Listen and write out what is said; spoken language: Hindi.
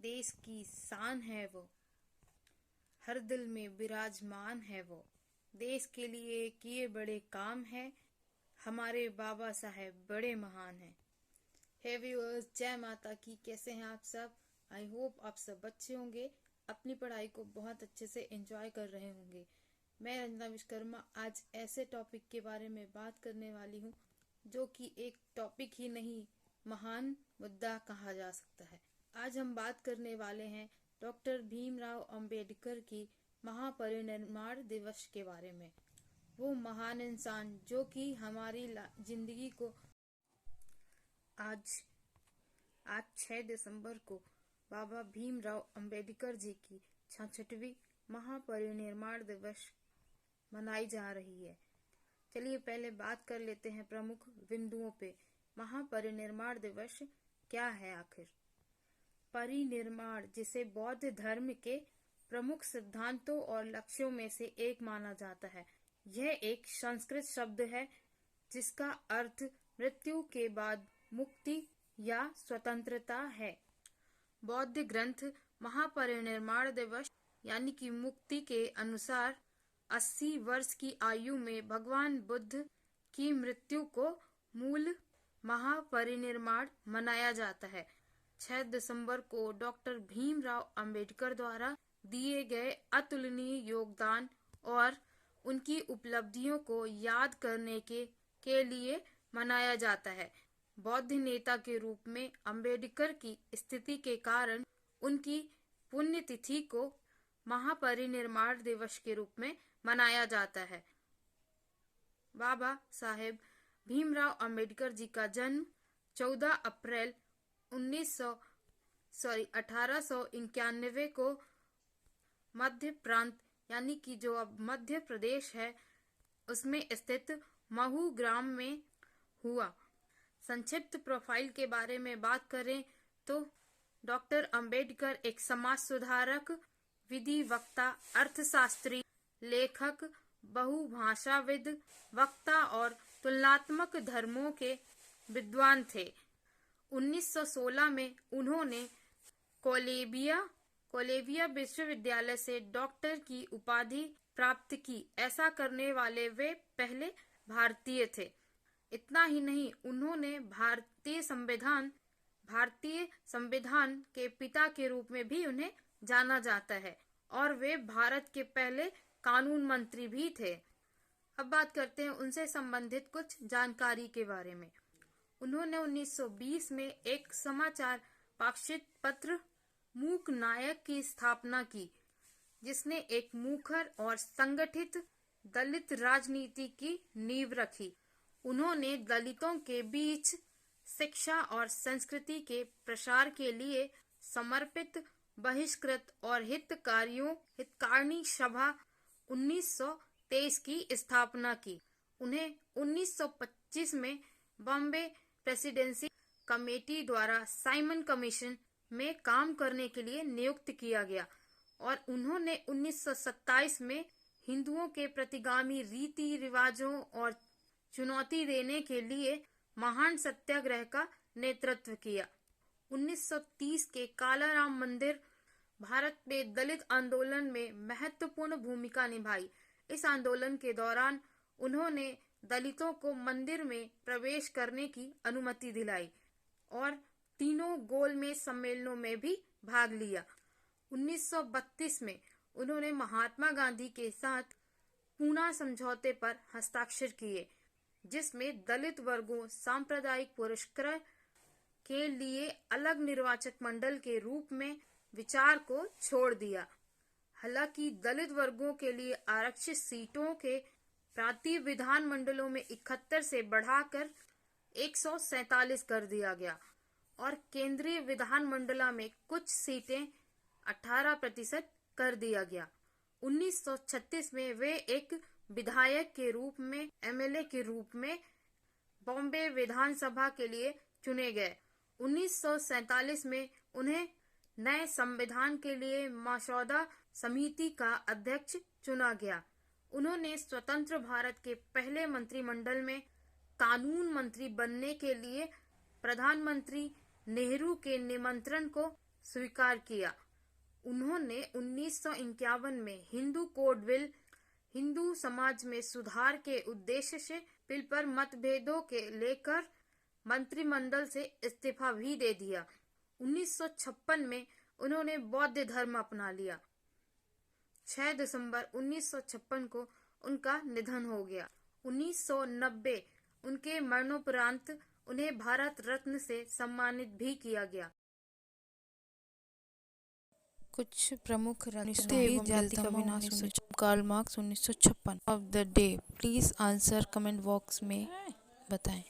देश की शान है वो, हर दिल में विराजमान है वो। देश के लिए किए बड़े काम है, हमारे बाबा साहेब बड़े महान हैं। हे व्यूअर्स, जय माता की। कैसे हैं आप सब? आई होप आप सब अच्छे होंगे, अपनी पढ़ाई को बहुत अच्छे से एंजॉय कर रहे होंगे। मैं रंजना विश्वकर्मा आज ऐसे टॉपिक के बारे में बात करने वाली हूँ जो कि एक टॉपिक ही नहीं, महान मुद्दा कहा जा सकता है। आज हम बात करने वाले हैं डॉक्टर भीमराव अंबेडकर की महापरिनिर्वाण दिवस के बारे में। वो महान इंसान जो कि हमारी जिंदगी को आज 6 दिसंबर को बाबा भीमराव अंबेडकर जी की 66वीं महापरिनिर्वाण दिवस मनाई जा रही है। चलिए पहले बात कर लेते हैं प्रमुख बिंदुओं पे। महापरिनिर्वाण दिवस क्या है आखिर? परिनिर्वाण, जिसे बौद्ध धर्म के प्रमुख सिद्धांतों और लक्ष्यों में से एक माना जाता है, यह एक संस्कृत शब्द है जिसका अर्थ मृत्यु के बाद मुक्ति या स्वतंत्रता है। बौद्ध ग्रंथ महापरिनिर्वाण दिवस यानी कि मुक्ति के अनुसार 80 वर्ष की आयु में भगवान बुद्ध की मृत्यु को मूल महापरिनिर्वाण मनाया जाता है। 6 दिसंबर को डॉक्टर भीमराव अंबेडकर द्वारा दिए गए अतुलनीय योगदान और उनकी उपलब्धियों को याद करने के लिए मनाया जाता है। बौद्ध नेता के रूप में अंबेडकर की स्थिति के कारण उनकी पुण्यतिथि को महापरिनिर्वाण दिवस के रूप में मनाया जाता है। बाबा साहेब भीमराव अंबेडकर जी का जन्म 14 अप्रैल 1891 को मध्य प्रांत यानी कि जो अब मध्य प्रदेश है उसमें स्थित महू ग्राम में हुआ। संक्षिप्त प्रोफाइल के बारे में बात करें तो डॉक्टर अंबेडकर एक समाज सुधारक, विधि वक्ता, अर्थशास्त्री, लेखक, बहुभाषाविद, वक्ता और तुलनात्मक धर्मों के विद्वान थे। 1916 में उन्होंने कोलंबिया विश्वविद्यालय से डॉक्टर की उपाधि प्राप्त की। ऐसा करने वाले वे पहले भारतीय थे। इतना ही नहीं, उन्होंने भारतीय संविधान के पिता के रूप में भी उन्हें जाना जाता है और वे भारत के पहले कानून मंत्री भी थे। अब बात करते हैं उनसे संबंधित कुछ जानकारी के बारे में। उन्होंने 1920 में एक समाचार पाक्षिक पत्र मूक नायक की स्थापना की, जिसने एक मुखर और संगठित दलित राजनीति की नींव रखी। उन्होंने दलितों के बीच शिक्षा और संस्कृति के प्रसार के लिए समर्पित बहिष्कृत और हितकारिणी सभा 1923 की स्थापना की। उन्हें 1925 में बॉम्बे प्रेसिडेंसी कमेटी द्वारा साइमन कमीशन में काम करने के लिए नियुक्त किया गया और उन्होंने 1927 में हिंदुओं के प्रतिगामी रीति रिवाजों और चुनौती देने के लिए महान सत्याग्रह का नेतृत्व किया। 1930 के कालाराम मंदिर भारत में दलित आंदोलन में महत्वपूर्ण भूमिका निभाई। इस आंदोलन के दौरान उन्होंने दलितों को मंदिर में प्रवेश करने की अनुमति दिलाई और तीनों गोलमेज सम्मेलनों में भी भाग लिया। 1932 में उन्होंने महात्मा गांधी के साथ पूना समझौते पर हस्ताक्षर किए, जिसमें दलित वर्गों सांप्रदायिक पुरस्कार के लिए अलग निर्वाचक मंडल के रूप में विचार को छोड़ दिया। हालांकि दलित वर्गों के लिए आरक्षित सीटों के प्रांतीय विधान मंडलों में 71 से बढ़ाकर 147 कर दिया गया और केंद्रीय विधान मंडला में कुछ सीटें 18% कर दिया गया। 1936 में वे एक विधायक के रूप में एमएलए के रूप में बॉम्बे विधानसभा के लिए चुने गए। 1947 में उन्हें नए संविधान के लिए मसौदा समिति का अध्यक्ष चुना गया। उन्होंने स्वतंत्र भारत के पहले मंत्रिमंडल में कानून मंत्री बनने के लिए प्रधानमंत्री नेहरू के निमंत्रण को स्वीकार किया। उन्होंने 1951 में हिंदू कोड बिल, हिंदू समाज में सुधार के उद्देश्य से बिल पर मतभेदों के लेकर मंत्रिमंडल से इस्तीफा भी दे दिया। 1956 में उन्होंने बौद्ध धर्म अपना लिया। 6 दिसंबर 1956 को उनका निधन हो गया। 1990 उनके मरणोपरांत उन्हें भारत रत्न से सम्मानित भी किया गया। कुछ प्रमुख राष्ट्रीय एवं जाति का विनाश Karl Marx 1956 of the day. Please answer comment box में बताएं।